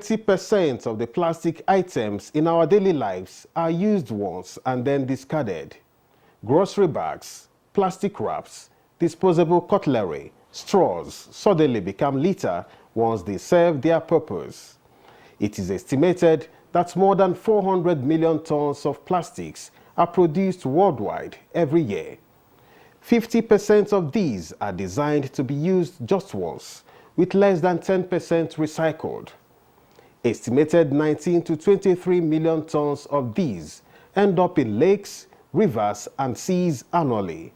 %90 of the plastic items in our daily lives are used once and then discarded. Grocery bags, plastic wraps, disposable cutlery, straws suddenly become litter once they serve their purpose. It is estimated that more than 400 million tons of plastics are produced worldwide every year. 50% of these are designed to be used just once, with less than 10% recycled. Estimated 19 to 23 million tons of these end up in lakes, rivers, and seas annually.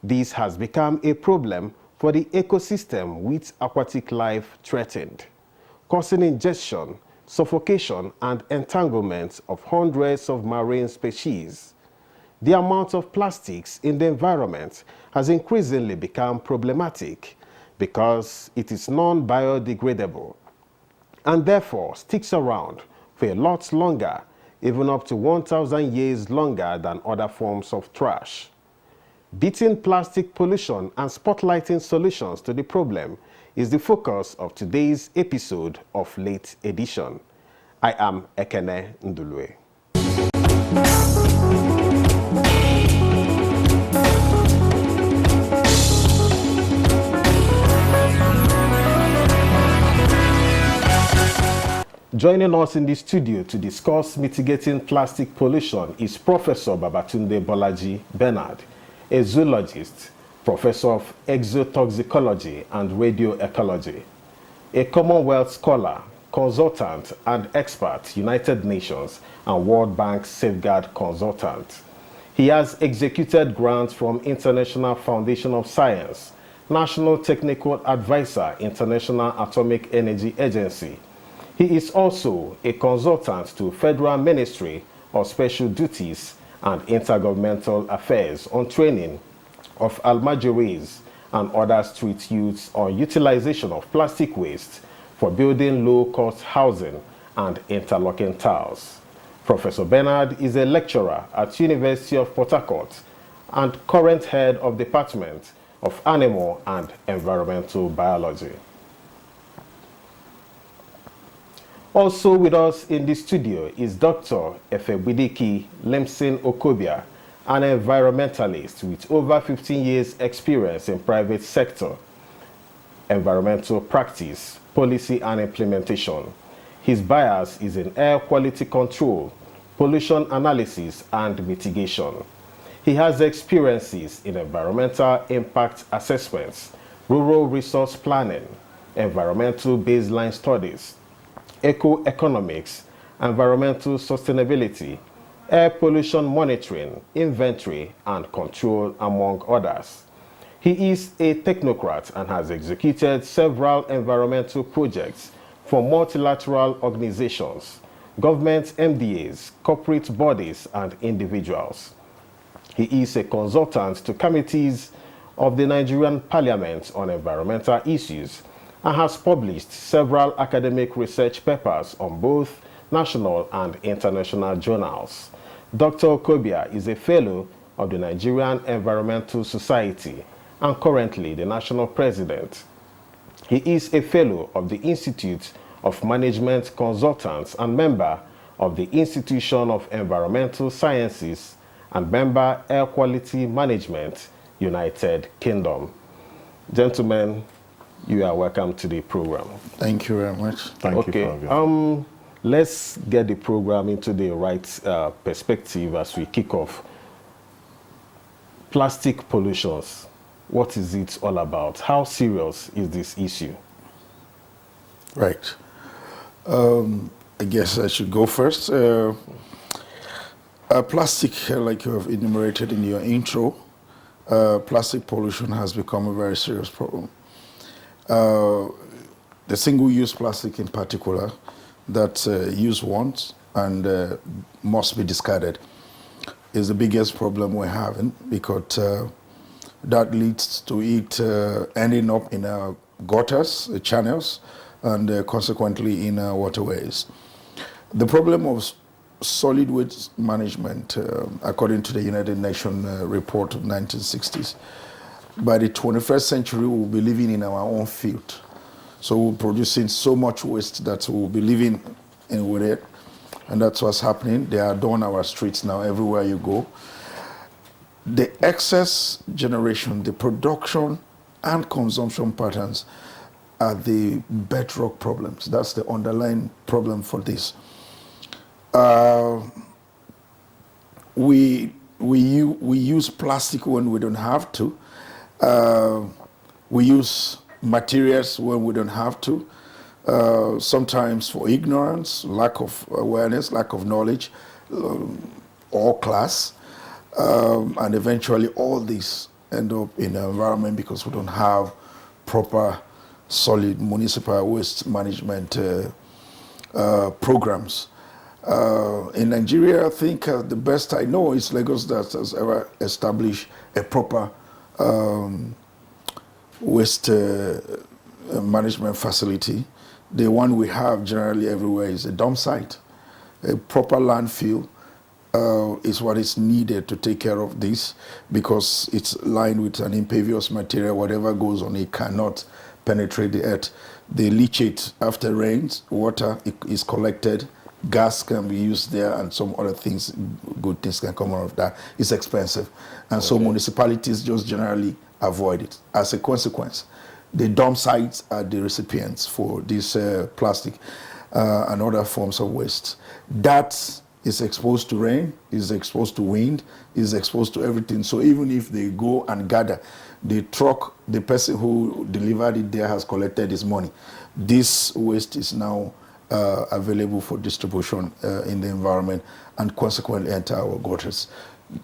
This has become a problem for the ecosystem with aquatic life threatened, causing ingestion, suffocation, and entanglement of hundreds of marine species. The amount of plastics in the environment has increasingly become problematic because it is non-biodegradable and therefore sticks around for a lot longer, even up to 1,000 years longer than other forms of trash. Beating plastic pollution and spotlighting solutions to the problem is the focus of today's episode of Late Edition. I am Ekene Ndulue. Joining us in the studio to discuss mitigating plastic pollution is Professor Babatunde Bolaji Bernard, a zoologist, professor of exotoxicology and radioecology, a Commonwealth scholar, consultant and expert, United Nations and World Bank safeguard consultant. He has executed grants from International Foundation of Science, National Technical Advisor, International Atomic Energy Agency. He is also a consultant to Federal Ministry of Special Duties and Intergovernmental Affairs on training of almajiris and other street youths on utilization of plastic waste for building low-cost housing and interlocking tiles. Professor Bernard is a lecturer at University of Port Harcourt and current head of Department of Animal and Environmental Biology. Also with us in the studio is Dr. Efebidiki Lemson Okobia, an environmentalist with over 15 years experience in private sector, environmental practice, policy and implementation. His bias is in air quality control, pollution analysis and mitigation. He has experiences in environmental impact assessments, rural resource planning, environmental baseline studies, eco-economics, environmental sustainability, air pollution monitoring, inventory, and control, among others. He is a technocrat and has executed several environmental projects for multilateral organizations, government MDAs, corporate bodies, and individuals. He is a consultant to committees of the Nigerian Parliament on environmental issues and has published several academic research papers on both national and international journals. Dr. Okobia is a fellow of the Nigerian Environmental Society and currently the national president. He is a fellow of the Institute of Management Consultants and member of the Institution of Environmental Sciences and member Air Quality Management, United Kingdom. Gentlemen, you are welcome to the program. Thank you very much. Thank you for having me. Let's get the program into the right perspective as we kick off. Plastic pollutions. What is it all about? How serious is this issue? Right. I guess I should go first. Plastic, like you have enumerated in your intro, plastic pollution has become a very serious problem. The single-use plastic in particular, that's used once and must be discarded, is the biggest problem we're having, because that leads to it ending up in our gutters, channels, and consequently in our waterways. The problem of solid waste management, according to the United Nations report of 1960s, by the 21st century we'll be living in our own field. So we're producing so much waste that we'll be living in with it. And that's what's happening. They are done our streets now everywhere you go. The excess generation, the production and consumption patterns are the bedrock problems. That's the underlying problem for this. We use plastic when we don't have to. We use materials when we don't have to. Sometimes for ignorance, lack of awareness, lack of knowledge, or class. And eventually all these end up in the environment because we don't have proper solid municipal waste management programs. In Nigeria, I think the best I know is Lagos that has ever established a proper waste management facility. The one we have generally everywhere is a dump site. A proper landfill is what is needed to take care of this, because it's lined with an impervious material. Whatever goes on it cannot penetrate the earth. They leach it after rains, water is collected, gas can be used there, and some other things, good things can come out of that. It's expensive. And so municipalities just generally avoid it. As a consequence, the dump sites are the recipients for this plastic and other forms of waste. That is exposed to rain, is exposed to wind, is exposed to everything. So even if they go and gather, the truck, the person who delivered it there has collected his money. This waste is now available for distribution in the environment and consequently enter our gutters.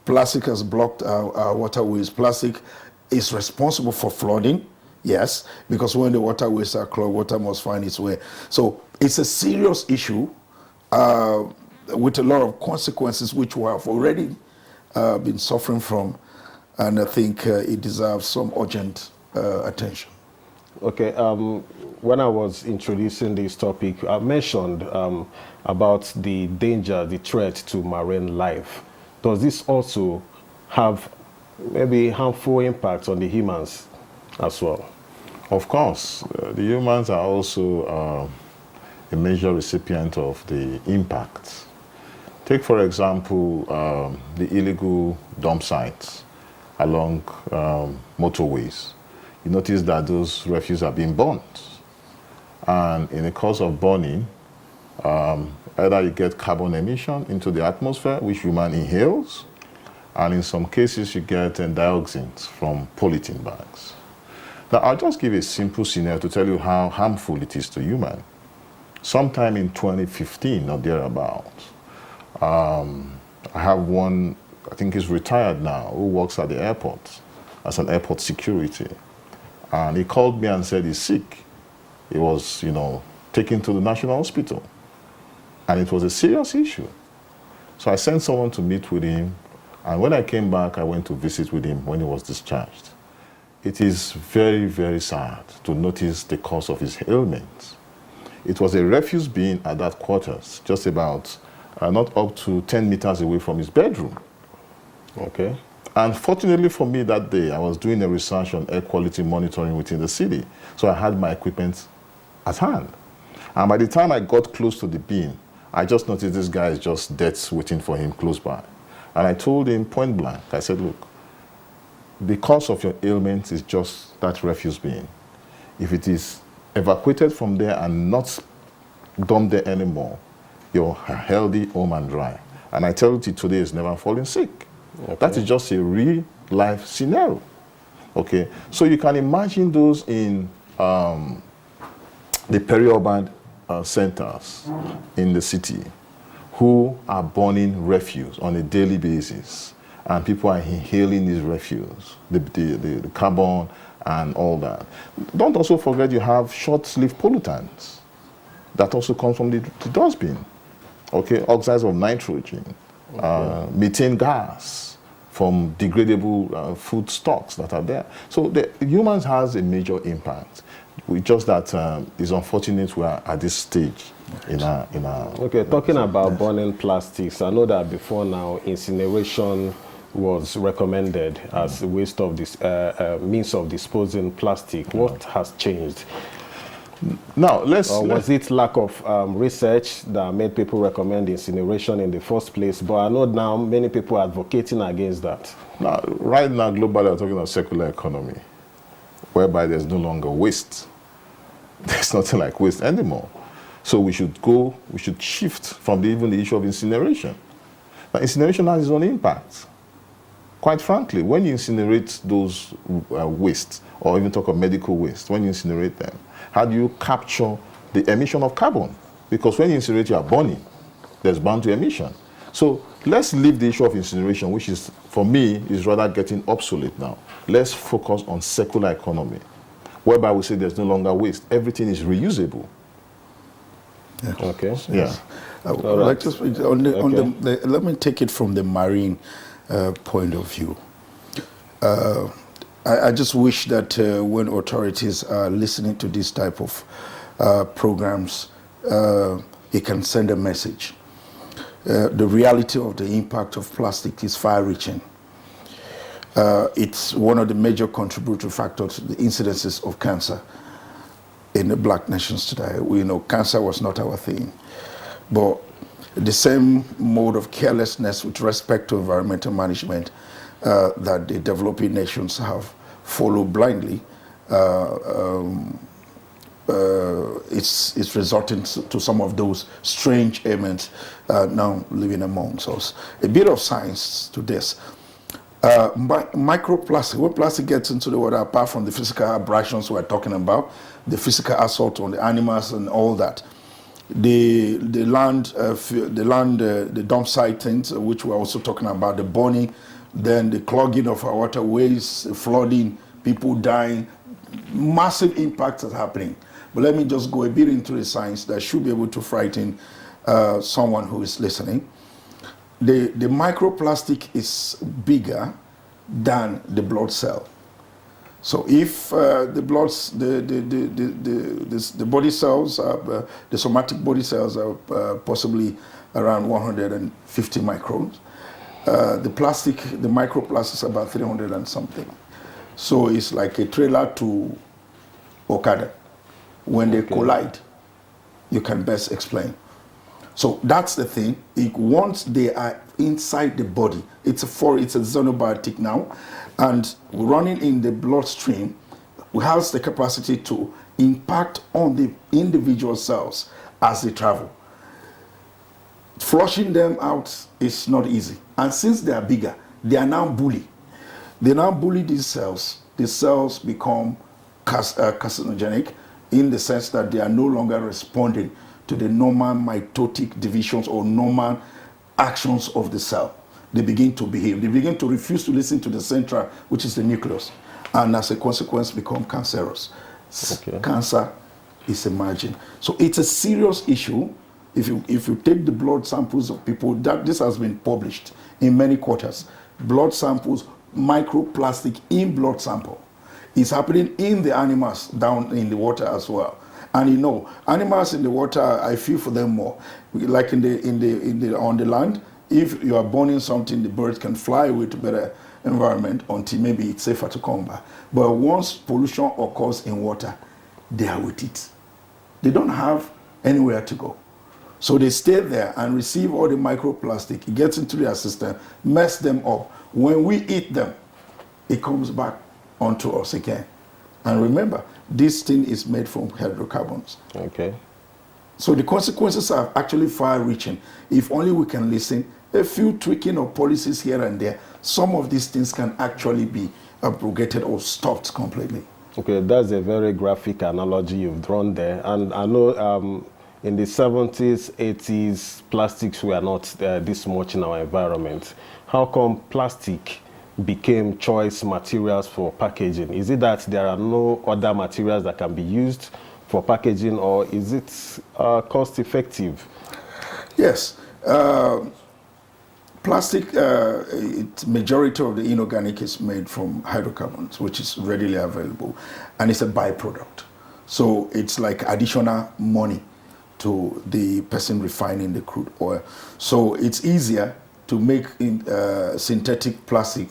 Plastic has blocked our waterways. Plastic is responsible for flooding, yes, because when the waterways are clogged, water must find its way. So it's a serious issue with a lot of consequences which we have already been suffering from, and I think it deserves some urgent attention. Okay, when I was introducing this topic, I mentioned about the danger, the threat to marine life. Does this also have maybe harmful impacts on the humans as well? Of course, the humans are also a major recipient of the impact. Take, for example, the illegal dump sites along motorways. You notice that those refuse are being burnt. And in the course of burning, either you get carbon emission into the atmosphere, which human inhales, and in some cases you get dioxins from polythene bags. Now, I'll just give a simple scenario to tell you how harmful it is to human. Sometime in 2015 or thereabouts, I have one, I think he's retired now, who works at the airport as an airport security. And he called me and said he's sick. He was, taken to the National Hospital. And it was a serious issue. So I sent someone to meet with him. And when I came back, I went to visit with him when he was discharged. It is very, very sad to notice the cause of his ailments. It was a refuse bin at that quarters, just about not up to 10 meters away from his bedroom. Okay. And fortunately for me that day, I was doing a research on air quality monitoring within the city. So I had my equipment at hand. And by the time I got close to the bin, I just noticed this guy is just dead waiting for him close by. And I told him point blank, I said, look, the cause of your ailment is just that refuse bin. If it is evacuated from there and not dumped there anymore, you're healthy, home and dry. And I tell you today is never falling sick. Okay. That is just a real life scenario. Okay, so you can imagine those in the peri-urban centers in the city who are burning refuse on a daily basis, and people are inhaling this refuse, the carbon and all that. Don't also forget you have short-lived pollutants that also come from the dustbin. Okay, oxides of nitrogen, methane gas from degradable food stocks that are there. So the humans has a major impact. We just that it's unfortunate we are at this stage in our Okay, talking about burning plastics, I know that before now incineration was recommended as a waste of this means of disposing plastic. What has changed? Now, was it lack of research that made people recommend incineration in the first place? But I know now many people are advocating against that. Now, right now, globally, we're talking about circular economy, whereby there's no longer waste. There's nothing like waste anymore. So we should shift from even the issue of incineration. Now, incineration has its own impact. Quite frankly, when you incinerate those waste, or even talk of medical waste, when you incinerate them, how do you capture the emission of carbon? Because when you incinerate, you are burning. There's bound to emission. So let's leave the issue of incineration, which is, for me, is rather getting obsolete now. Let's focus on circular economy, whereby we say there's no longer waste. Everything is reusable. Yeah. Okay. Yeah. Like to speak on let me take it from the marine point of view. I just wish that when authorities are listening to this type of programs, it can send a message. The reality of the impact of plastic is far-reaching. It's one of the major contributory factors to the incidences of cancer in the black nations today. We know cancer was not our thing, but the same mode of carelessness with respect to environmental management that the developing nations have followed blindly, it's resulting to some of those strange ailments now living amongst us. A bit of science to this. Microplastic, when plastic gets into the water, apart from the physical abrasions we're talking about, the physical assault on the animals and all that, the dump site things, which we're also talking about, the burning, then the clogging of our waterways, flooding, people dying, massive impacts are happening. But let me just go a bit into the science that should be able to frighten someone who is listening. The microplastic is bigger than the blood cell. So if the body cells, the somatic body cells are possibly around 150 microns, the microplastic is about 300 and something. So it's like a trailer to Okada. When they collide, you can best explain. So that's the thing. Once they are inside the body, it's a xenobiotic now, and running in the bloodstream has the capacity to impact on the individual cells as they travel. Flushing them out is not easy. And since they are bigger, they are now bullied. They now bully these cells. The cells become carcinogenic in the sense that they are no longer responding to the normal mitotic divisions or normal actions of the cell. They begin to behave. They begin to refuse to listen to the central, which is the nucleus, and as a consequence become cancerous. Okay. Cancer is emerging. So it's a serious issue. If you take the blood samples of people, this has been published in many quarters. Blood samples, microplastic in blood sample. It's happening in the animals down in the water as well. And you know, animals in the water, I feel for them more. Like on the land, if you are burning something, the birds can fly away to better environment until maybe it's safer to come back. But once pollution occurs in water, they are with it. They don't have anywhere to go. So they stay there and receive all the microplastic. It gets into their system, mess them up. When we eat them, it comes back onto us again. And remember, this thing is made from hydrocarbons. Okay. So the consequences are actually far-reaching. If only we can listen, a few tweaking of policies here and there, some of these things can actually be abrogated or stopped completely. Okay, that's a very graphic analogy you've drawn there. And I know in the 70s, 80s, plastics were not this much in our environment. How come plastic became choice materials for packaging? Is it that there are no other materials that can be used for packaging, or is it cost effective? Yes. Plastic, majority of the inorganic is made from hydrocarbons, which is readily available, and it's a byproduct. So it's like additional money to the person refining the crude oil. So it's easier to make synthetic plastic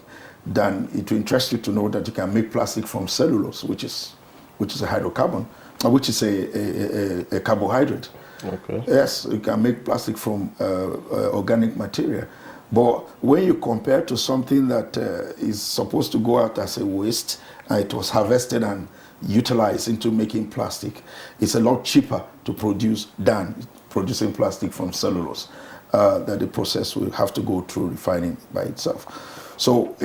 than it will interest you to know that you can make plastic from cellulose, which is a hydrocarbon, which is a carbohydrate. Okay. Yes, you can make plastic from organic material. But when you compare to something that is supposed to go out as a waste, and it was harvested and utilized into making plastic, it's a lot cheaper to produce than producing plastic from cellulose that the process will have to go through refining by itself. So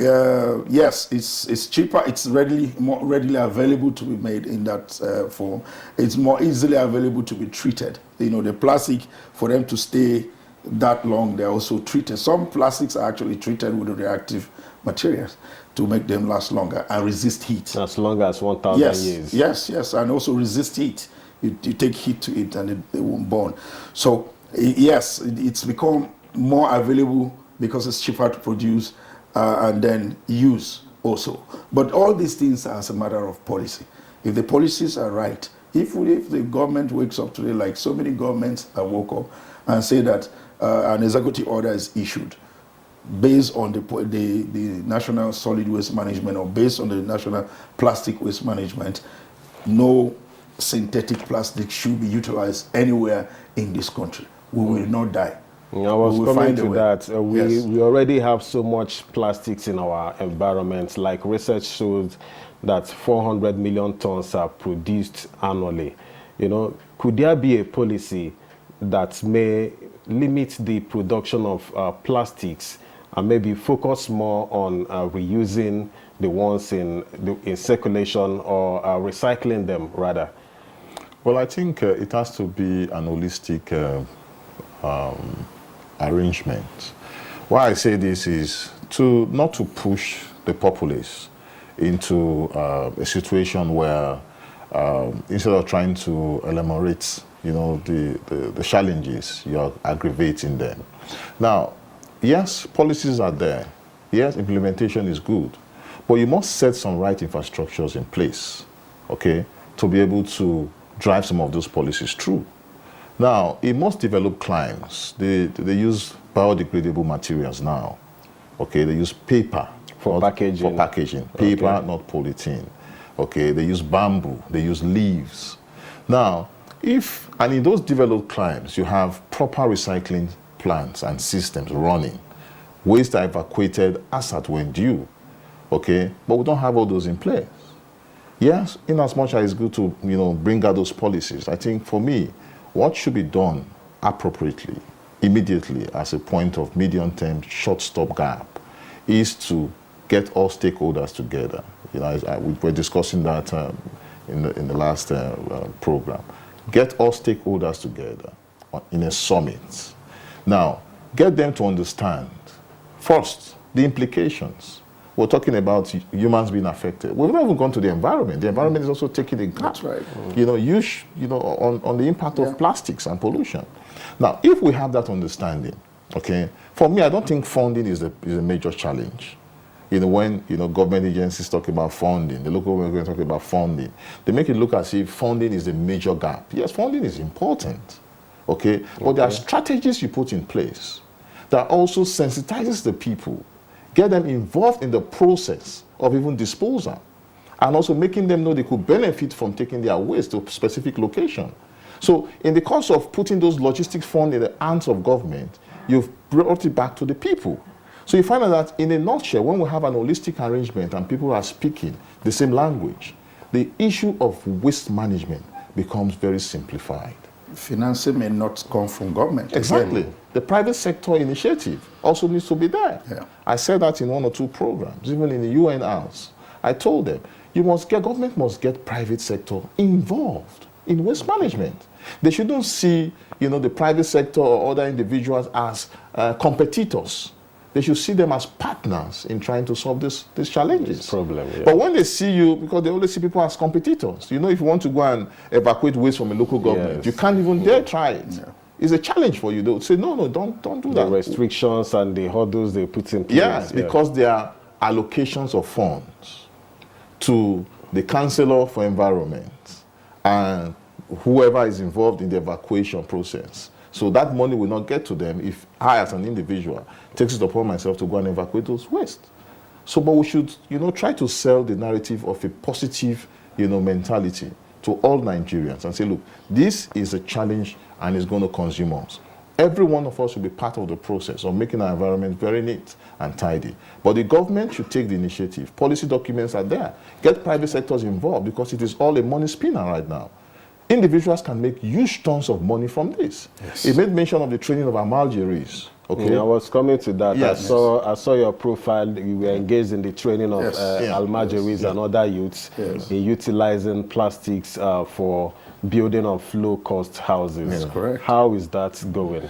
yes, it's cheaper. It's more readily available to be made in that form. It's more easily available to be treated. You know, the plastic, for them to stay that long, they're also treated. Some plastics are actually treated with reactive materials to make them last longer and resist heat. As long as 1,000 years. Yes, and also resist heat. You take heat to it and it won't burn. So yes, it's become more available because it's cheaper to produce and then use also. But all these things are as a matter of policy. If the policies are right, if the government wakes up today, like so many governments have woke up and say that an executive order is issued based on the National Solid Waste Management or based on the National Plastic Waste Management, no synthetic plastic should be utilized anywhere in this country. We will not die. I was coming to that. Yes. We already have so much plastics in our environment. Like research shows that 400 million tons are produced annually. You know, could there be a policy that may limit the production of plastics and maybe focus more on reusing the ones in circulation or recycling them rather? Well, I think it has to be an holistic arrangement. Why I say this is not to push the populace into a situation where instead of trying to eliminate, you know, the challenges, you're aggravating them. Now, yes, policies are there. Yes, implementation is good, but you must set some right infrastructures in place, okay, to be able to drive some of those policies through. Now, in most developed climes, they use biodegradable materials now. Okay, they use paper for packaging. For packaging, paper, okay, not polythene. Okay, they use bamboo, they use leaves. Now, and in those developed climes, you have proper recycling plants and systems running. Waste are evacuated as at when due. Okay, but we don't have all those in place. Yes, in as much as it's good to, you know, bring out those policies, I think for me, what should be done appropriately, immediately, as a point of medium-term short stopgap, is to get all stakeholders together. You know, we were discussing that in the last program. Get all stakeholders together in a summit. Now, get them to understand, first, the implications. We're talking about humans being affected. We've not even gone to the environment. The environment is also taking a gap. That's right. You know, on the impact of plastics and pollution. Now, if we have that understanding, okay, for me, I don't think funding is a major challenge. You know, when, you know, government agencies talk about funding, the local government talk about funding, they make it look as if funding is a major gap. Yes, funding is important, okay, but there are strategies you put in place that also sensitizes the people, get them involved in the process of even disposal, and also making them know they could benefit from taking their waste to a specific location. So in the course of putting those logistic funds in the hands of government, you've brought it back to the people. So you find out that in a nutshell, when we have an holistic arrangement and people are speaking the same language, the issue of waste management becomes very simplified. Financing may not come from government. Exactly. Again. The private sector initiative also needs to be there. Yeah. I said that in 1 or 2 programs, even in the UN House. I told them, government must get private sector involved in waste management. They shouldn't see, the private sector or other individuals as competitors. They should see them as partners in trying to solve these challenges. This problem, yeah. But when they see you, because they only see people as competitors, if you want to go and evacuate waste from a local government, Yes. you can't even dare try it. Yeah. It's a challenge for you. They'll say, no, don't do The that. restrictions and the hurdles they put in place. Yes, because there are allocations of funds to the Councillor for Environment and whoever is involved in the evacuation process. So that money will not get to them if I, as an individual, takes it upon myself to go and evacuate those waste. So, but we should, try to sell the narrative of a positive, mentality to all Nigerians and say, look, this is a challenge and it's going to consume us. Every one of us should be part of the process of making our environment very neat and tidy. But the government should take the initiative. Policy documents are there. Get private sectors involved because it is all a money spinner right now. Individuals can make huge tons of money from this. Yes. He made mention of the training of Almajiris. Okay. Yeah, I was coming to that. Yes. I saw your profile. You were engaged in the training of Yes. Almajiris and other youths in utilizing plastics for building of low-cost houses. That's correct. How is that going?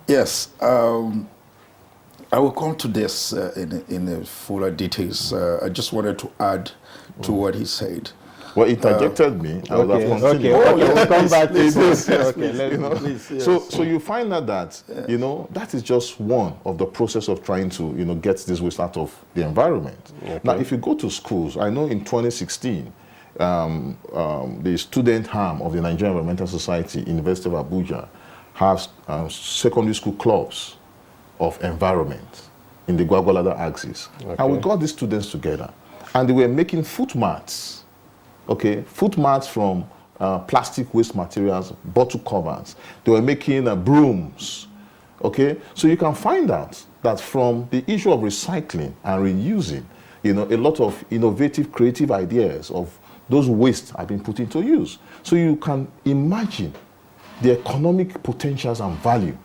Yes, I will come to this in a fuller details. I just wanted to add to what he said. Well, it interjected me. I would have continued. We'll come back to please, this. yes, Okay, please, yes. So you find out that, that is just one of the process of trying to, get this waste out of the environment. Okay. Now, if you go to schools, I know in 2016, the student arm of the Nigerian Environmental Society, University of Abuja, has secondary school clubs of environment in the Gwagwalada axis. Okay. And we got these students together, and they were making foot mats. Okay, foot mats from plastic waste materials, bottle covers. They were making brooms. Okay, so you can find out that from the issue of recycling and reusing, a lot of innovative, creative ideas of those wastes have been put into use. So you can imagine the economic potentials and value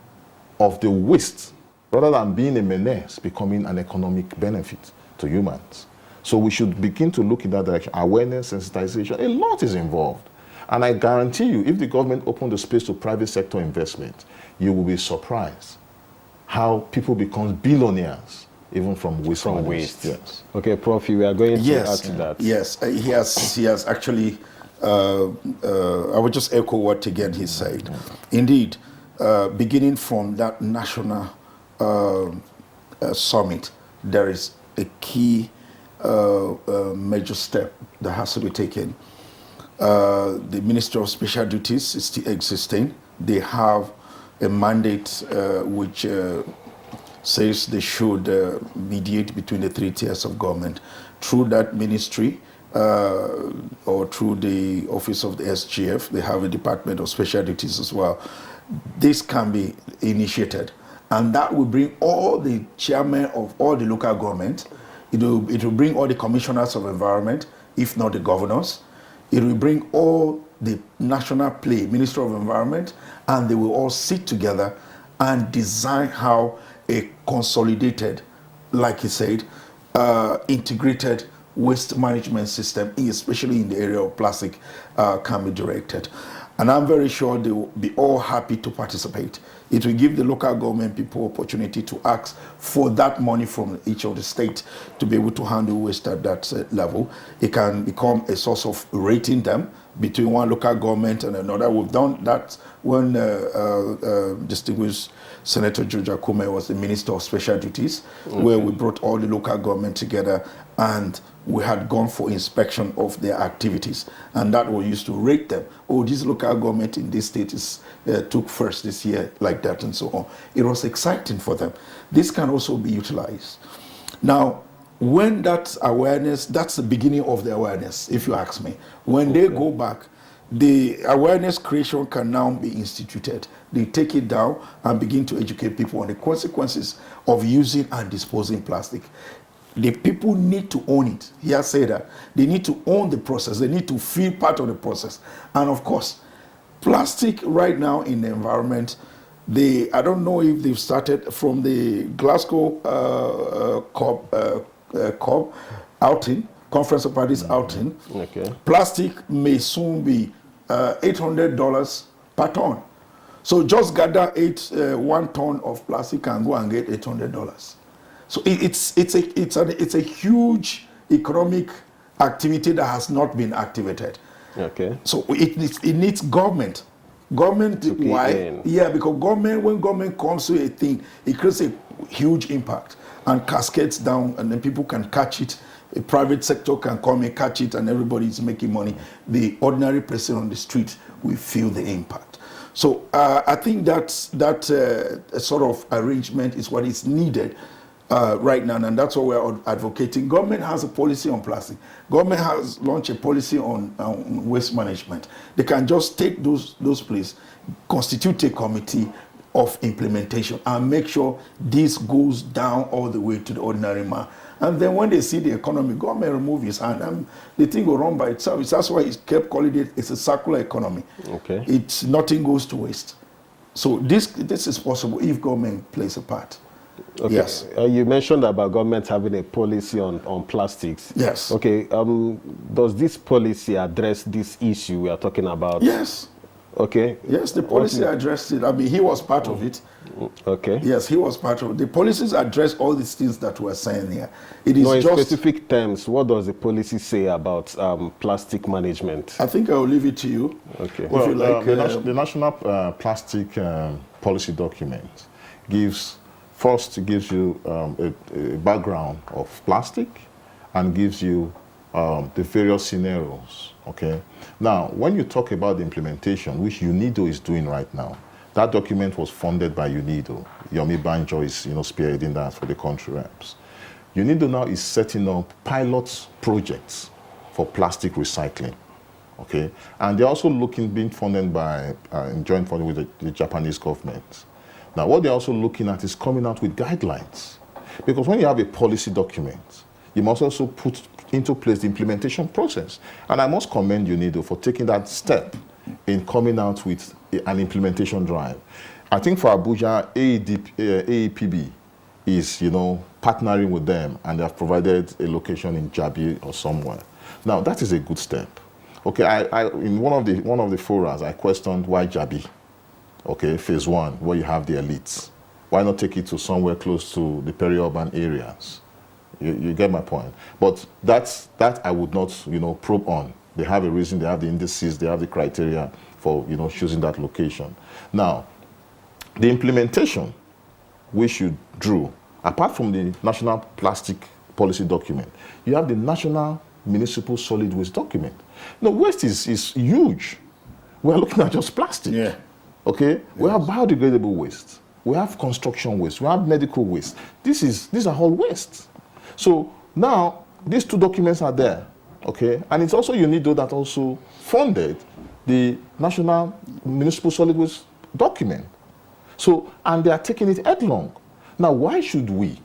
of the waste, rather than being a menace, becoming an economic benefit to humans. So we should begin to look in that direction. Awareness, sensitization, a lot is involved. And I guarantee you, if the government opened the space to private sector investment, you will be surprised how people become billionaires, even from waste. From management. waste. Yes. Okay, Prof, we are going to add to that. Yes, he has actually, I would just echo what again he said. Indeed, beginning from that national summit, there is a key major step that has to be taken. The Ministry of Special Duties is still existing. They have a mandate which says they should mediate between the 3 tiers of government. Through that ministry or through the office of the SGF, they have a Department of Special Duties as well. This can be initiated, and that will bring all the chairmen of all the local government. It will bring all the commissioners of environment, if not the governors. It will bring all the national play, Minister of Environment, and they will all sit together and design how a consolidated, like he said, integrated waste management system, especially in the area of plastic, can be directed. And I'm very sure they will be all happy to participate. It will give the local government people opportunity to ask for that money from each of the states to be able to handle waste at that level. It can become a source of rating them between one local government and another. We've done that when distinguished Senator George Akume was the Minister of Special Duties, where we brought all the local government together and we had gone for inspection of their activities, and that was used to rate them. Oh, this local government in this state took first this year, like that, and so on. It was exciting for them. This can also be utilized. Now, when that awareness, that's the beginning of the awareness, if you ask me. When they go back, the awareness creation can now be instituted. They take it down and begin to educate people on the consequences of using and disposing plastic. The people need to own it. He has said that. They need to own the process. They need to feel part of the process. And of course, plastic right now in the environment, I don't know if they've started from the Glasgow COP outing, Conference of Parties outing. Okay. Plastic may soon be $800 per ton. So just gather 1 ton of plastic and go and get $800. So it's a huge economic activity that has not been activated. Okay. So it needs government. Government, why? Yeah, because when government comes to a thing, it creates a huge impact and cascades down, and then people can catch it. A private sector can come and catch it, and everybody is making money. The ordinary person on the street will feel the impact. So I think that sort of arrangement is what is needed right now, and that's what we're advocating. Government has a policy on plastic. Government has launched a policy on waste management. They can just take those places, constitute a committee of implementation, and make sure this goes down all the way to the ordinary man. And then when they see the economy, government remove his hand, and the thing will run by itself. That's why he kept calling it, it's a circular economy. Okay. Nothing goes to waste. So this is possible if government plays a part. Okay. Yes. You mentioned about government having a policy on plastics. Yes. Okay. Does this policy address this issue we are talking about? Yes. Okay. Yes, the policy addressed it. I mean, he was part of it. Okay. Yes, he was part of it. The policies address all these things that we're saying here. It is no, in just specific terms, what does the policy say about plastic management? I think I will leave it to you. Okay. Well, the National Plastic Policy document gives you a background of plastic and gives you the various scenarios. Okay. Now, when you talk about the implementation, which UNIDO is doing right now, that document was funded by UNIDO. Yomi Banjo is, spearheading that for the country reps. UNIDO now is setting up pilot projects for plastic recycling. Okay, and they're also being funded by joint funding with the Japanese government. Now, what they're also looking at is coming out with guidelines, because when you have a policy document, you must also put into place the implementation process. And I must commend UNIDO for taking that step in coming out with an implementation drive. I think for Abuja, AEPB is, partnering with them, and they have provided a location in Jabi or somewhere. Now, that is a good step. Okay, I in one of the forums, I questioned why Jabi. Okay, phase 1, where you have the elites. Why not take it to somewhere close to the peri-urban areas? You get my point. But that I would not, probe on. They have a reason, they have the indices, they have the criteria for, choosing that location. Now, the implementation which you drew, apart from the National Plastic Policy document, you have the National Municipal Solid Waste document. Now, waste is huge. We're looking at just plastic. Yeah. Okay? Yes. We have biodegradable waste. We have construction waste. We have medical waste. These are all waste. So now, these two documents are there. Okay? And it's also UNIDO that also funded the National Municipal Solid Waste document. So, and they are taking it headlong. Now, why should we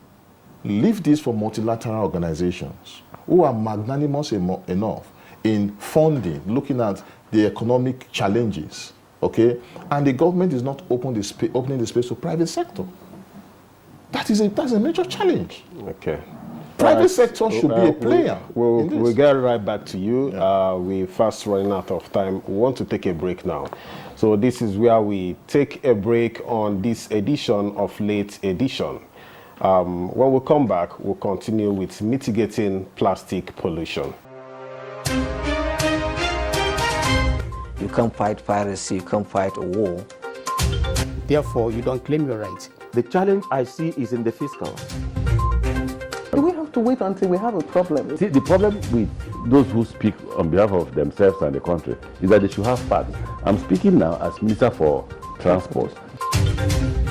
leave this for multilateral organizations who are magnanimous enough in funding, looking at the economic challenges, okay? And the government is not opening the space to private sector. That's a major challenge. Okay. Private sector should be a player. We'll get right back to you. Yeah. We're fast running out of time. We want to take a break now. So this is where we take a break on this edition of Late Edition. When we come back, we'll continue with mitigating plastic pollution. You can't fight piracy, you can't fight a war. Therefore, you don't claim your rights. The challenge I see is in the fiscal. Do we have to wait until we have a problem? See, the problem with those who speak on behalf of themselves and the country is that they should have facts. I'm speaking now as Minister for Transport.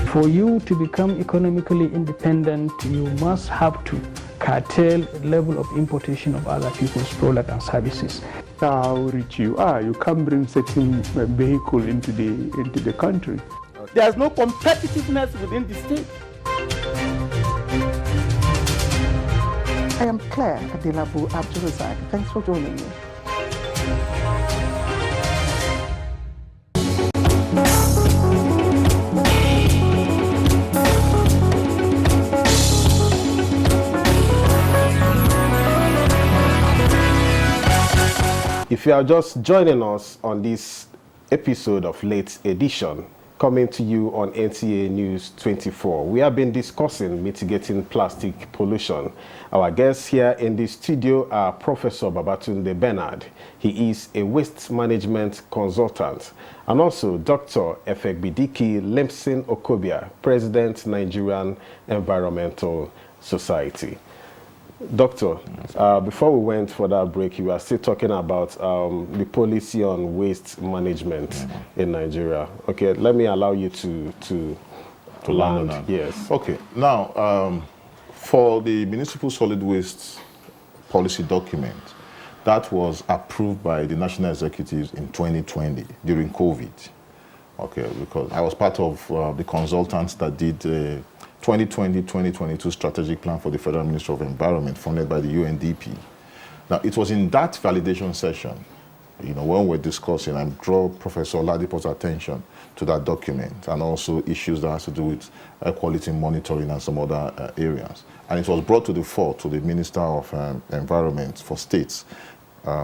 For you to become economically independent, you must have to curtail the level of importation of other people's products and services. matter how rich you are, you can't bring certain vehicle into the country. Okay. There's no competitiveness within the state. I am Claire Adelabu Abdulrazak. Thanks for joining me. If you are just joining us on this episode of Late Edition, coming to you on NTA News 24, we have been discussing mitigating plastic pollution. Our guests here in the studio are Professor Babatunde Bernard. He is a waste management consultant, and also Dr. Efegbidiki Lemson Okobia, President, Nigerian Environmental Society. Doctor, before we went for that break, you were still talking about the policy on waste management in Nigeria. Okay, let me allow you to land. Yes. Okay. Now, for the municipal solid waste policy document, that was approved by the national executives in 2020 during COVID. Okay, because I was part of the consultants that did 2020-2022 strategic plan for the Federal Ministry of Environment funded by the UNDP. Now, it was in that validation session, when we're discussing, I draw Professor Oladipo's attention to that document and also issues that has to do with air quality monitoring and some other areas. And it was brought to the fore to the Minister of Environment for States,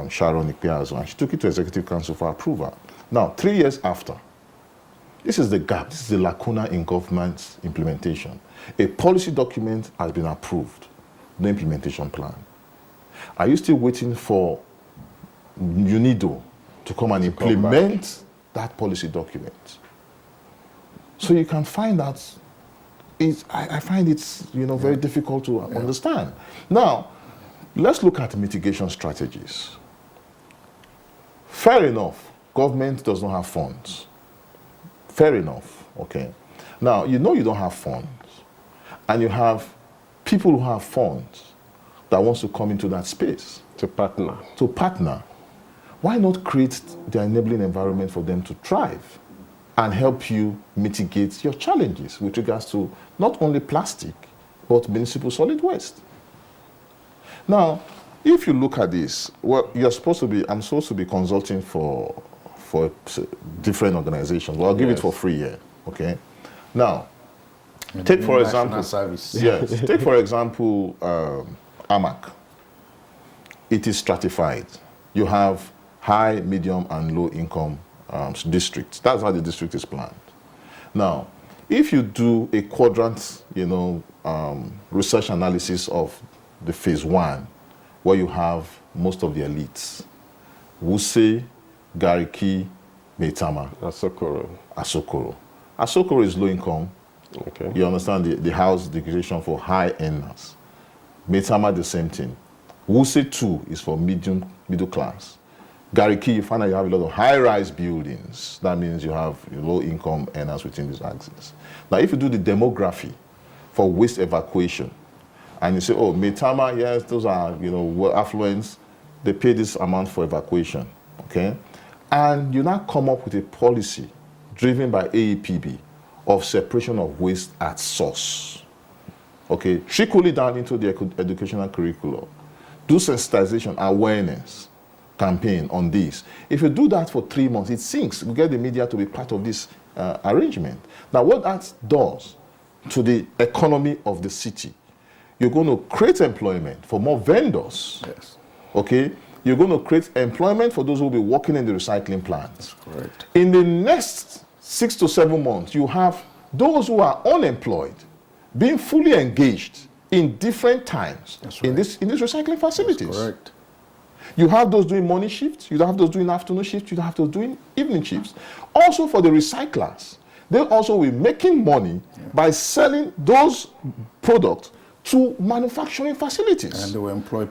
Sharon Ikpeazu, and she took it to Executive Council for approval. Now, 3 years after, this is the gap, this is the lacuna in government's implementation. A policy document has been approved, no implementation plan. Are you still waiting for UNIDO to come and implement that policy document? So you can find that, I find it's very difficult to understand. Now, let's look at mitigation strategies. Fair enough, government does not have funds. Fair enough, okay. Now, you don't have funds, and you have people who have funds that wants to come into that space. To partner. To partner. Why not create the enabling environment for them to thrive and help you mitigate your challenges with regards to not only plastic, but municipal solid waste? Now, if you look at this, well, I'm supposed to be consulting for different organizations. Well, I'll give it for free here, okay? Now, take for example, yes, take for example, AMAC. It is stratified. You have high, medium, and low income districts. That's how the district is planned. Now, if you do a quadrant, research analysis of the phase 1, where you have most of the elites, Wuse, Gariki, Maitama, Asokoro. Asokoro is low income. Okay. You understand the house degradation for high earners. Maitama, the same thing. Wuse 2 is for middle class. Gariki, you find that you have a lot of high-rise buildings. That means you have low income earners within this axis. Now, if you do the demography for waste evacuation, and you say, oh, Maitama, yes, those are affluents, they pay this amount for evacuation. Okay? And you now come up with a policy driven by AEPB of separation of waste at source. Okay, trickle it down into the educational curriculum. Do sensitization, awareness campaign on this. If you do that for 3 months, it sinks. You get the media to be part of this arrangement. Now, what that does to the economy of the city, you're going to create employment for more vendors. Yes. Okay? You're going to create employment for those who will be working in the recycling plants. That's correct. In the next 6 to 7 months, you have those who are unemployed being fully engaged in different times in these recycling facilities. That's correct. You have those doing morning shifts, you have those doing afternoon shifts, you have those doing evening shifts. Also for the recyclers, they also will be making money by selling those products to manufacturing facilities. And they will employ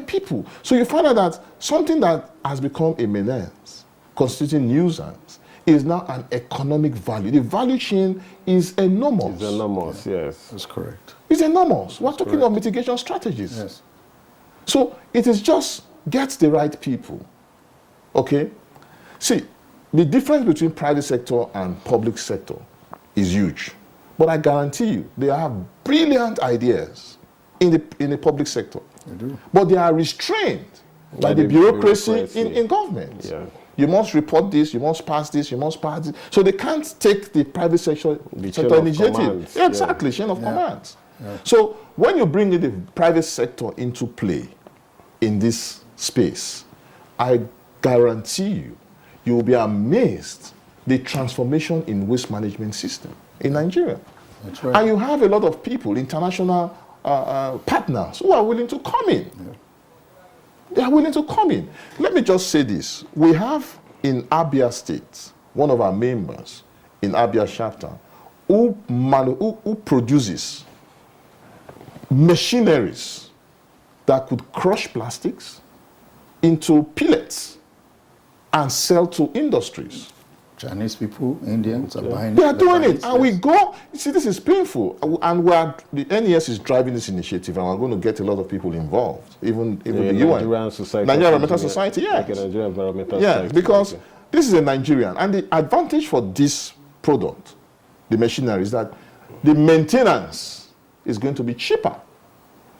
people. So you find out that something that has become a menace, constituting nuisance, is now an economic value. The value chain is enormous. It's enormous, yes. That's correct. It's enormous. We're talking of mitigation strategies. Yes. So it is just get the right people. Okay? See, the difference between private sector and public sector is huge. But I guarantee you, they have brilliant ideas in the public sector. They do. But they are restrained by the bureaucracy in government. Yeah. You must report this, you must pass this, you must pass this. So they can't take the private sector initiative. Yeah, exactly, chain of commands. Yeah. So when you bring in the private sector into play in this space, I guarantee you, you will be amazed the transformation in waste management system in Nigeria. That's right. And you have a lot of people, international partners, who are willing to come in. Yeah. They are willing to come in. Let me just say this. We have in Abia State, one of our members in Abia chapter, who produces machineries that could crush plastics into pellets and sell to industries. Chinese people, Indians are buying it. They are doing it, and we yes. go. You see, this is painful, and the NES is driving this initiative, and we're going to get a lot of people involved, even the UN, Nigerian Society, Nigerian Environmental Society, yes, like Nigerian Environmental yes, Society. because this is a Nigerian, and the advantage for this product, the machinery, is that the maintenance is going to be cheaper,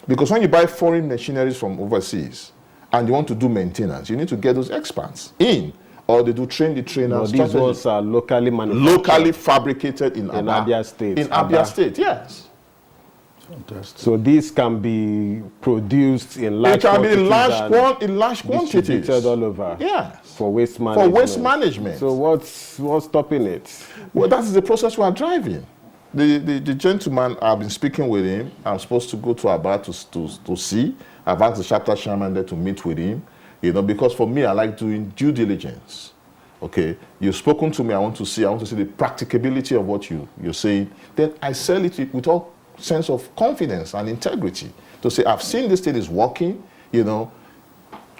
because when you buy foreign machineries from overseas and you want to do maintenance, you need to get those experts in. Or they do train the trainers. These ones are locally manufactured. Locally fabricated in Abia State. In Abia State, yes. Fantastic. So these can be produced in large It can be in quantities large and quantities. distributed all over. Yes. For waste management. For waste management. So what's stopping it? Well, that is the process we are driving. The gentleman, I've been speaking with him. I'm supposed to go to Aba to see. I've asked the chapter chairman there to meet with him. You know, because for me, I like doing due diligence. Okay, you've spoken to me. I want to see the practicability of what you're saying. Then I sell it with all sense of confidence and integrity to say, I've seen this thing is working. You know,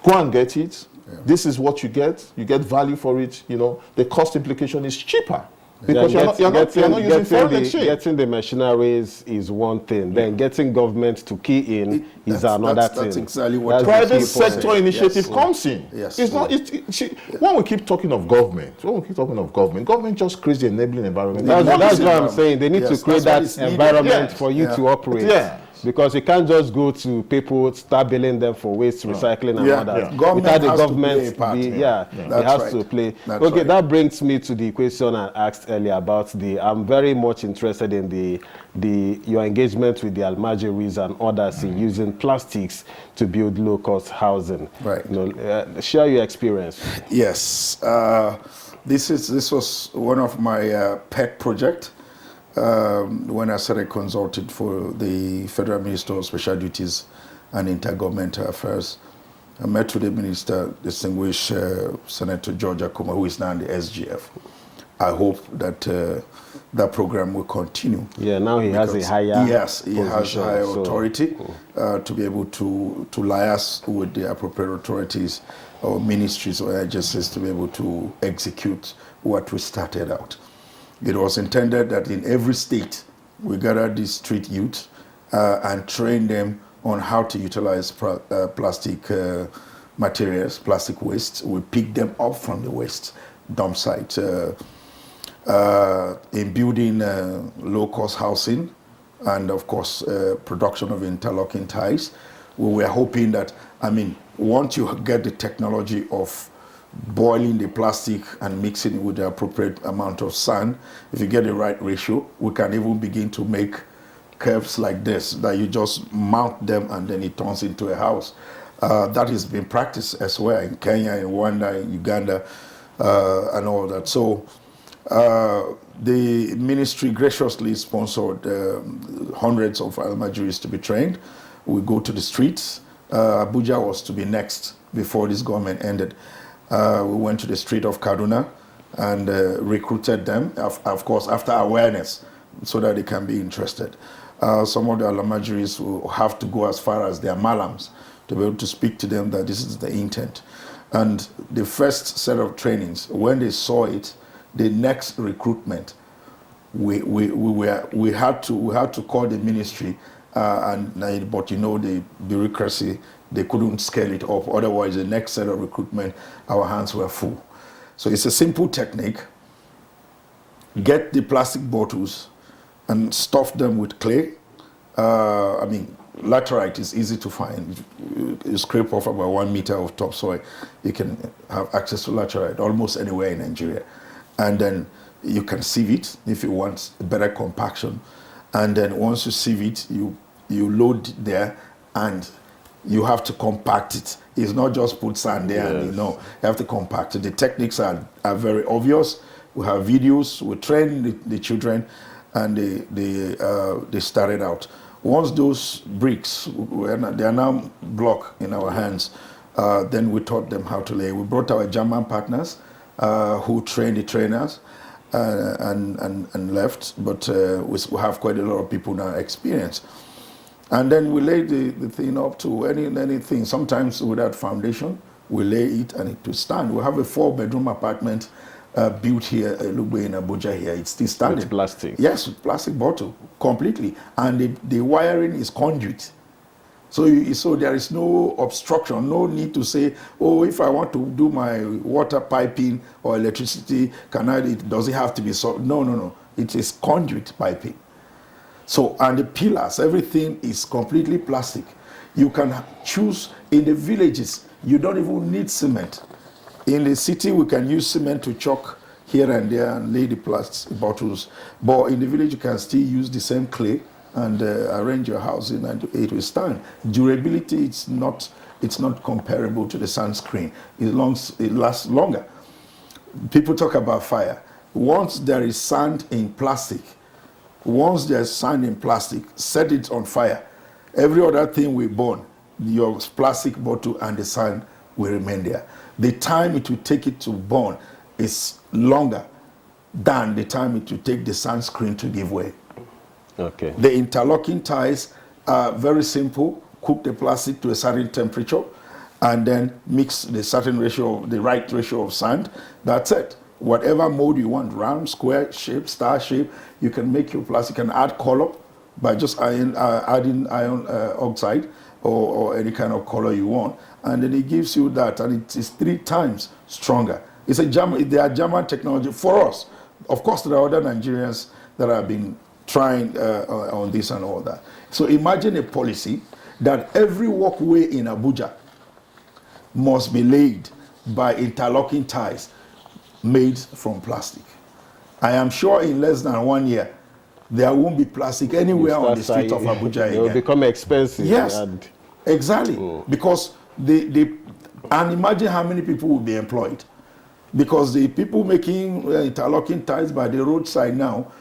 go and get it. Yeah. This is what you get. You get value for it. You know, the cost implication is cheaper. Because you're not using foreign exchange. Getting the machineries is one thing. Then getting government to key in is another thing. That's exactly what private sector initiative comes in. Yes. It's not. When we keep talking of government, government just creates the enabling environment. That's what I'm saying. They need to create that environment for you to operate. Yeah. Because you can't just go to people, start billing them for waste recycling and others. Yeah. Without the government, it has to play. Okay, that brings me to the question I asked earlier about I'm very much interested in your engagement with the Almajiris and others in using plastics to build low-cost housing. Right. You know, share your experience. Yes. This was one of my pet projects. When I started consulting for the Federal Minister of Special Duties and Intergovernmental Affairs, I met with the Minister, distinguished Senator George Akuma, who is now in the SGF. I hope that that program will continue. Yeah, now he has a higher Yes, he position, has higher authority to be able to liaise with the appropriate authorities or ministries or agencies to be able to execute what we started out. It was intended that in every state, we gather these street youth and train them on how to utilize plastic materials, plastic waste. We pick them up from the waste dump site. In building low-cost housing and, of course, production of interlocking ties, we were hoping that, once you get the technology of boiling the plastic and mixing it with the appropriate amount of sand, if you get the right ratio, we can even begin to make curves like this, that you just mount them and then it turns into a house. That has been practiced as well in Kenya, in Rwanda, in Uganda, and all that. So the ministry graciously sponsored hundreds of Almajiris to be trained. We go to the streets. Abuja was to be next before this government ended. We went to the street of Kaduna and recruited them, of course, after awareness, so that they can be interested. Some of the Almajiris will have to go as far as their malams to be able to speak to them that this is the intent. And the first set of trainings, when they saw it, the next recruitment, we had to call the ministry, but the bureaucracy they couldn't scale it up. Otherwise, the next set of recruitment, our hands were full. So it's a simple technique. Get the plastic bottles and stuff them with clay. Laterite is easy to find. You scrape off about 1 meter of topsoil, you can have access to laterite almost anywhere in Nigeria. And then you can sieve it if you want a better compaction. And then once you sieve it, you load it there, and you have to compact it. It's not just put sand there and you have to compact it. The techniques are very obvious. We have videos. We train the children, and they started out. Once those bricks, they are now blocked in our hands, then we taught them how to lay. We brought our German partners who trained the trainers and left, but we have quite a lot of people now experienced. And then we lay the thing up to anything. Sometimes without foundation, we lay it and it will stand. We have a 4-bedroom apartment built here, Lugbe in Abuja here. It's still standing. With plastic? Yes, with plastic bottle, completely. And the wiring is conduit. So there is no obstruction, no need to say, oh, if I want to do my water piping or electricity, does it have to be so? No. It is conduit piping. So, and the pillars, everything is completely plastic. You can choose in the villages, you don't even need cement. In the city, we can use cement to chalk here and there and lay the plastic bottles. But in the village, you can still use the same clay and arrange your house in, and it will stand. Durability, it's not comparable to the sunscreen. It lasts longer. People talk about fire. Once there is sand in plastic, set it on fire. Every other thing will burn. Your plastic bottle and the sand will remain there. The time it will take it to burn is longer than the time it will take the sunscreen to give way. Okay. The interlocking ties are very simple. Cook the plastic to a certain temperature and then mix the right ratio of sand. That's it. Whatever mode you want, round, square shape, star shape, you can make your plastic and add color by just adding iron oxide or any kind of color you want. And then it gives you that, and it is 3 times stronger. They are German technology for us. Of course, there are other Nigerians that have been trying on this and all that. So imagine a policy that every walkway in Abuja must be laid by interlocking ties made from plastic. I am sure in less than 1 year, there won't be plastic anywhere on the street of Abuja again. It will become expensive. Yes, exactly. Because and imagine how many people will be employed. Because the people making interlocking ties by the roadside now,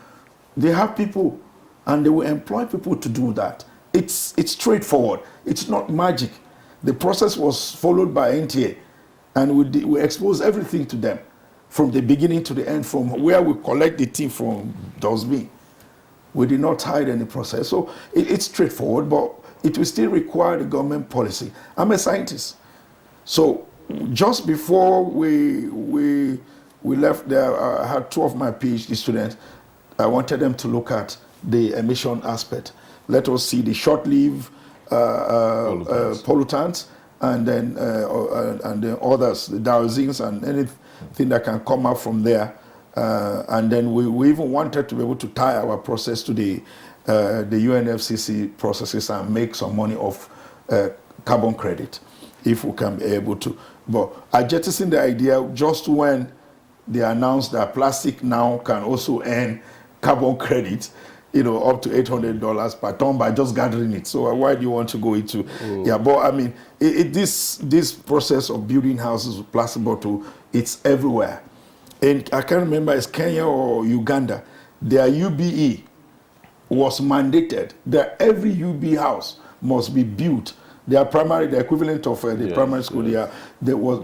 they have people, and they will employ people to do that. It's straightforward. It's not magic. The process was followed by NTA, and we expose everything to them from the beginning to the end, from where we collect the tea from Dosby. We did not hide any process. So it's straightforward, but it will still require the government policy. I'm a scientist. So just before we left there, I had 2 of my PhD students. I wanted them to look at the emission aspect. Let us see the short-lived pollutants, and then others, the dioxins and anything that can come out from there. And then we even wanted to be able to tie our process to the UNFCCC processes and make some money off carbon credit, if we can be able to. But I jettisoned the idea just when they announced that plastic now can also earn carbon credit, up to $800 per ton by just gathering it. So why do you want to go into? Yeah, but I mean, this process of building houses with plastic bottle, it's everywhere. And I can't remember, it's Kenya or Uganda. Their UBE was mandated that every UB house must be built. The equivalent of the primary school,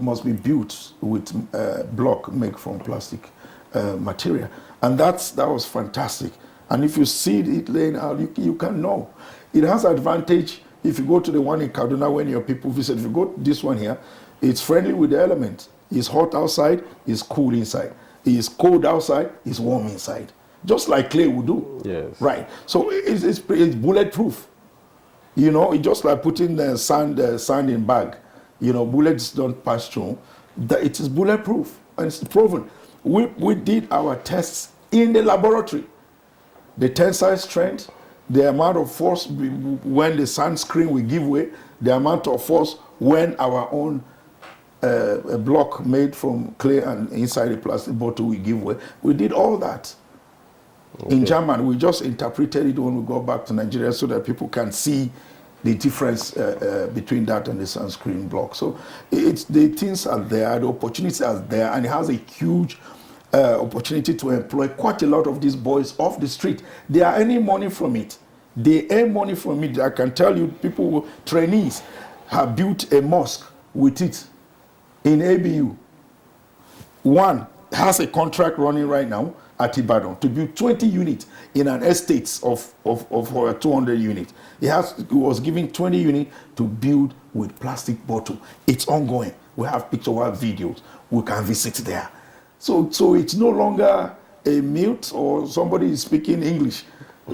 must be built with block made from plastic material. And that was fantastic. And if you see it laying out, you can know. It has advantage if you go to the one in Kaduna when your people visit. If you go to this one here, it's friendly with the elements. It's hot outside, it's cool inside. It's cold outside, it's warm inside. Just like clay would do. Yes. Right. So it's bulletproof. You know, it's just like putting the sand in bag. You know, bullets don't pass through. It is bulletproof, and it's proven. We did our tests in the laboratory. The tensile strength, the amount of force when the sunscreen will give way, the amount of force when our own a block made from clay and inside a plastic bottle will give way. We did all that. Okay. In German, we just interpreted it when we go back to Nigeria so that people can see the difference between that and the sunscreen block. So the things are there, the opportunities are there, and it has a huge opportunity to employ quite a lot of these boys off the street. They are earning money from it. They earn money from it. I can tell you, people, trainees, have built a mosque with it in ABU. One has a contract running right now at Ibadan to build 20 units in an estate of 200 units. He was given 20 units to build with plastic bottle. It's ongoing. We have pictures, we have videos. We can visit there. So it's no longer a myth or somebody is speaking English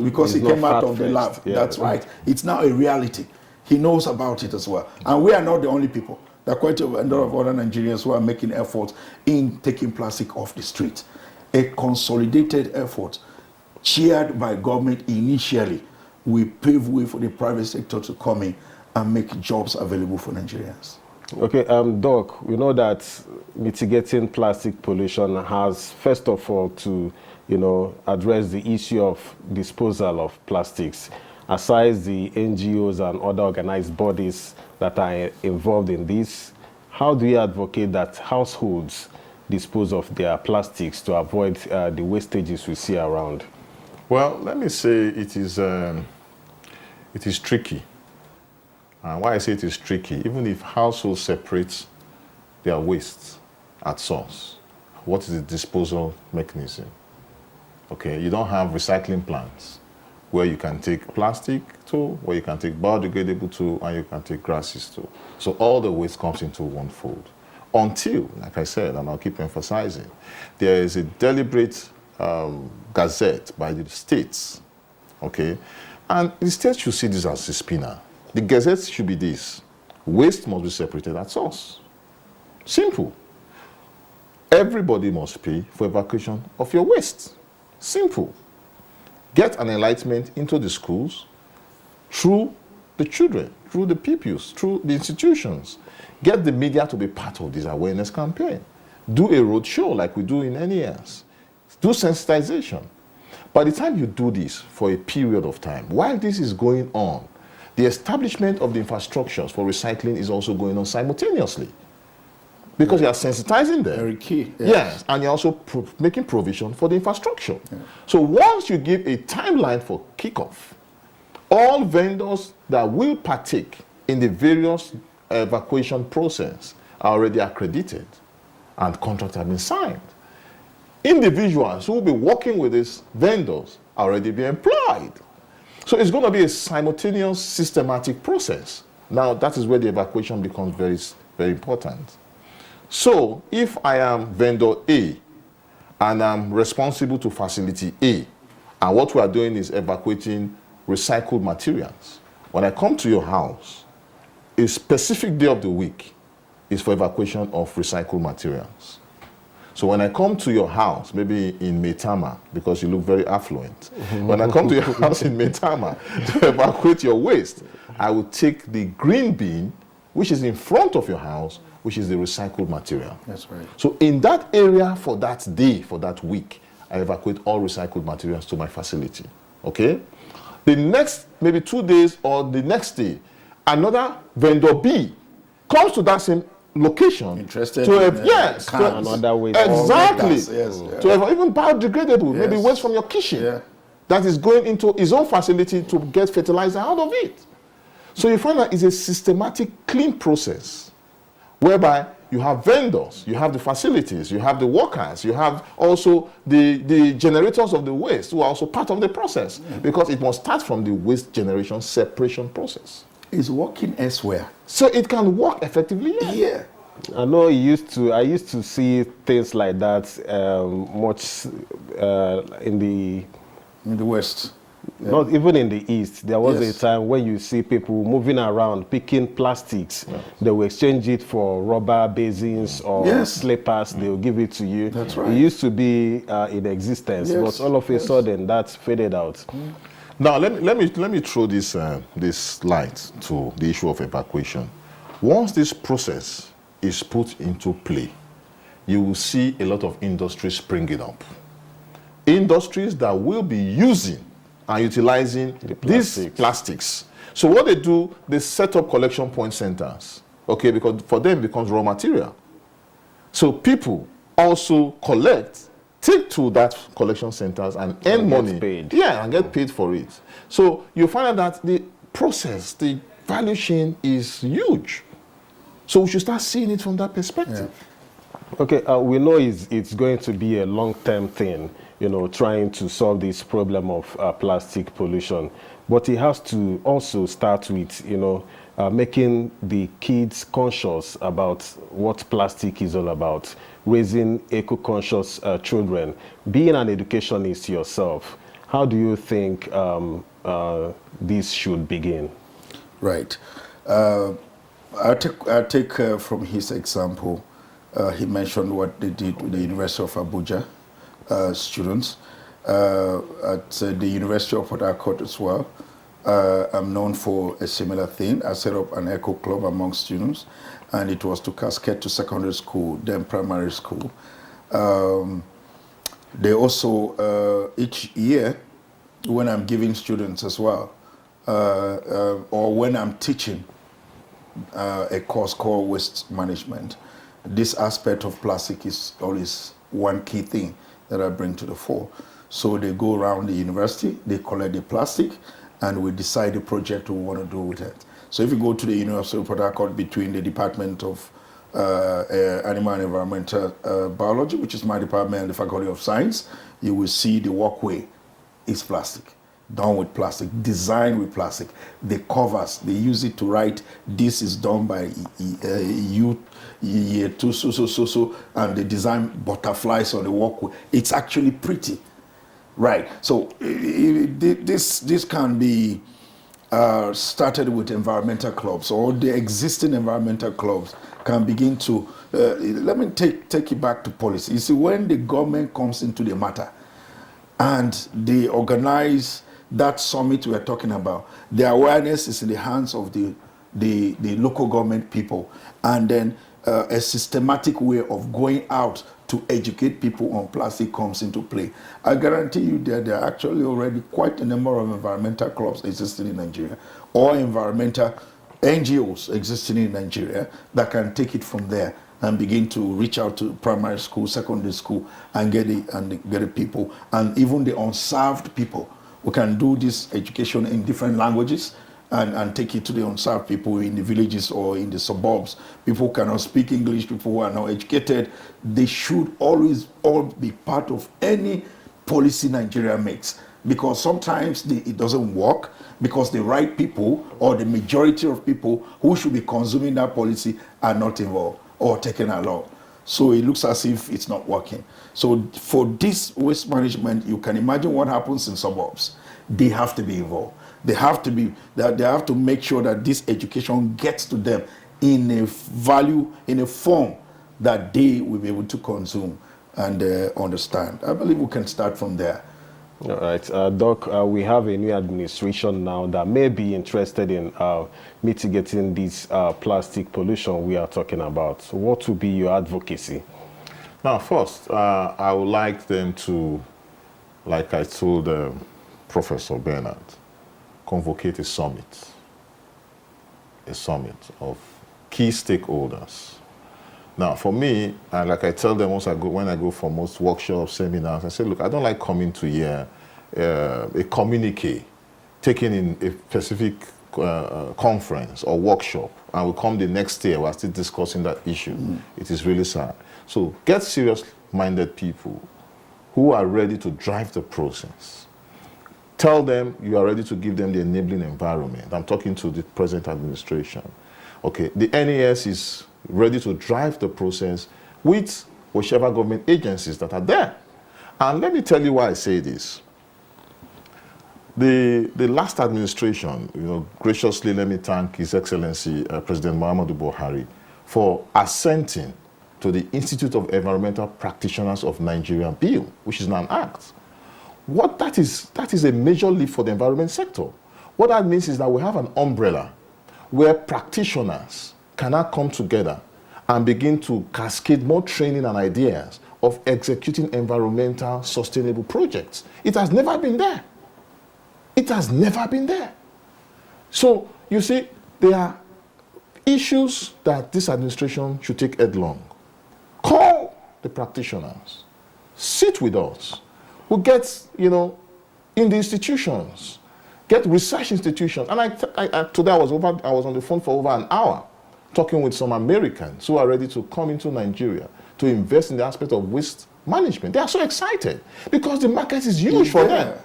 because he came out of the lab. Yeah. That's right. It's now a reality. He knows about it as well. And we are not the only people. There are quite a lot of other Nigerians who are making efforts in taking plastic off the street. A consolidated effort chaired by government initially will pave way for the private sector to come in and make jobs available for Nigerians. Okay, Doc, we know that mitigating plastic pollution has, first of all, to, address the issue of disposal of plastics. Aside the NGOs and other organized bodies that are involved in this, how do you advocate that households dispose of their plastics to avoid the wastages we see around? Well, let me say it is tricky. And why I say it is tricky, even if households separate their waste at source, what is the disposal mechanism? Okay, you don't have recycling plants where you can take plastic to, where you can take biodegradable to, and you can take grasses to. So all the waste comes into one fold. Until, like I said, and I'll keep emphasizing, there is a deliberate gazette by the states, okay? And the states should see this as a spinner. The gazette should be this: waste must be separated at source. Simple. Everybody must pay for evacuation of your waste. Simple. Get an enlightenment into the schools through the children, through the pupils, through the institutions. Get the media to be part of this awareness campaign. Do a road show like we do in NES. Do sensitization. By the time you do this for a period of time, while this is going on, the establishment of the infrastructures for recycling is also going on simultaneously. Because you are sensitizing them. Very key. Yes, and you're also making provision for the infrastructure. Yeah. So once you give a timeline for kickoff, all vendors that will partake in the various evacuation process are already accredited and contracts have been signed. Individuals who will be working with these vendors are already being employed. So it's going to be a simultaneous, systematic process. Now, that is where the evacuation becomes very, very important. So, if I am vendor A and I'm responsible to facility A, and what we are doing is evacuating recycled materials, when I come to your house, a specific day of the week is for evacuation of recycled materials. So when I come to your house, maybe in Maitama, because you look very affluent, when I come to your house in Maitama to evacuate your waste, I will take the green bin, which is in front of your house, which is the recycled material. That's right. So in that area for that day, for that week, I evacuate all recycled materials to my facility. Okay? The next, maybe 2 days or the next day, another vendor B comes to that same location interested to in another way exactly to have even biodegradable, maybe waste from your kitchen that is going into his own facility to get fertilizer out of it. So you find that it's a systematic clean process whereby you have vendors, you have the facilities, you have the workers, you have also the generators of the waste who are also part of the process because it must start from the waste generation separation process. It's working elsewhere. So it can work effectively. Yeah. I know I used to see things like that much in the West. Not even in the East, there was Yes. a time when you see people moving around picking plastics. They will exchange it for rubber basins or Yes. slippers. They will give it to you. That's right. It used to be in existence, Yes. but all of a sudden that's faded out. Now, let me throw this light to the issue of evacuation. Once this process is put into play, you will see a lot of industries springing up. Industries that will be using and utilizing these plastics. So what they do, they set up collection point centers, okay, because for them it becomes raw material. So people also collect, take to that collection centers and earn money. Paid. Yeah, and get paid for it. So you find out that the process, the value chain is huge. So we should start seeing it from that perspective. Okay, we know it's going to be a long-term thing, trying to solve this problem of plastic pollution. But it has to also start with, making the kids conscious about what plastic is all about, raising eco-conscious children. Being an educationist yourself, how do you think this should begin? Right. I take from his example. He mentioned what they did with the University of Abuja students. At the University of Port Harcourt as well, I'm known for a similar thing. I set up an eco club among students, and it was to cascade to secondary school, then primary school. They also, each year, when I'm giving students as well, or when I'm teaching a course called waste management, this aspect of plastic is always one key thing that I bring to the fore. So they go around the university, they collect the plastic, and we decide the project we want to do with it. So if you go to the University of Port Harcourt, between the Department of Animal and Environmental Biology, which is my department, and the Faculty of Science, you will see the walkway is plastic, done with plastic, designed with plastic. The covers, they use it to write, this is done by year two, so, and they design butterflies on the walkway. It's actually pretty, right? So this can be started with environmental clubs, or the existing environmental clubs can begin to, let me take it back to policy. You see, when the government comes into the matter and they organize that summit we're talking about, the awareness is in the hands of the local government people, and then a systematic way of going out to educate people on plastic comes into play. I guarantee you that there are actually already quite a number of environmental clubs existing in Nigeria, or environmental NGOs existing in Nigeria, that can take it from there and begin to reach out to primary school, secondary school, and get the people, and even the unserved people. We can do this education in different languages and take it to the unserved people in the villages or in the suburbs. People who cannot speak English, people who are not educated. They should always all be part of any policy Nigeria makes, because sometimes it doesn't work because the right people or the majority of people who should be consuming that policy are not involved or taken along. So it looks as if it's not working. So for this waste management, you can imagine what happens in suburbs. They have to be involved. They have to make sure that this education gets to them in a value, in a form that they will be able to consume and understand. I believe we can start from there. All right, Doc, we have a new administration now that may be interested in mitigating this plastic pollution we are talking about. So what will be your advocacy? Now, first, I would like them to, like I told Professor Bernard, convocate a summit of key stakeholders. Now, for me, like I tell them when I go for most workshops, seminars, I say, look, I don't like coming to hear a communique taken in a specific conference or workshop, and we come the next year, we're still discussing that issue. It is really sad. So get serious-minded people who are ready to drive the process. Tell them you are ready to give them the enabling environment. I'm talking to the present administration. Okay, the NES is ready to drive the process with whichever government agencies that are there. And let me tell you why I say this. The last administration, graciously let me thank His Excellency President Muhammadu Buhari for assenting to the Institute of Environmental Practitioners of Nigeria bill, which is now an act. That is a major leap for the environment sector. What that means is that we have an umbrella where practitioners can now come together and begin to cascade more training and ideas of executing environmental sustainable projects. It has never been there. It has never been there. So, you see, there are issues that this administration should take headlong. Call the practitioners. Sit with us. Who get, in the institutions. Get research institutions. And today I was on the phone for over an hour talking with some Americans who are ready to come into Nigeria to invest in the aspect of waste management. They are so excited because the market is huge for them.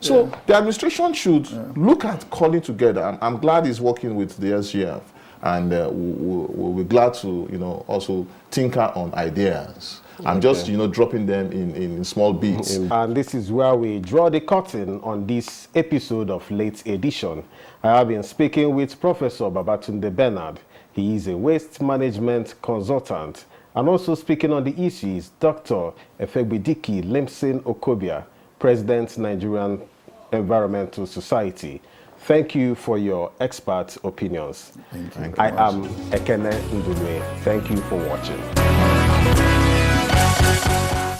So the administration should look at calling together. I'm glad he's working with the SGF, and we're glad to also tinker on ideas. I'm just dropping them in small bits. And this is where we draw the curtain on this episode of Late Edition. I have been speaking with Professor Babatunde Bernard. He is a waste management consultant, and also speaking on the issues, Dr. Efegbedike Lemson Okobia, President, Nigerian Environmental Society. Thank you for your expert opinions. Thank you. I am Ekene Ndulwe. Thank you for watching.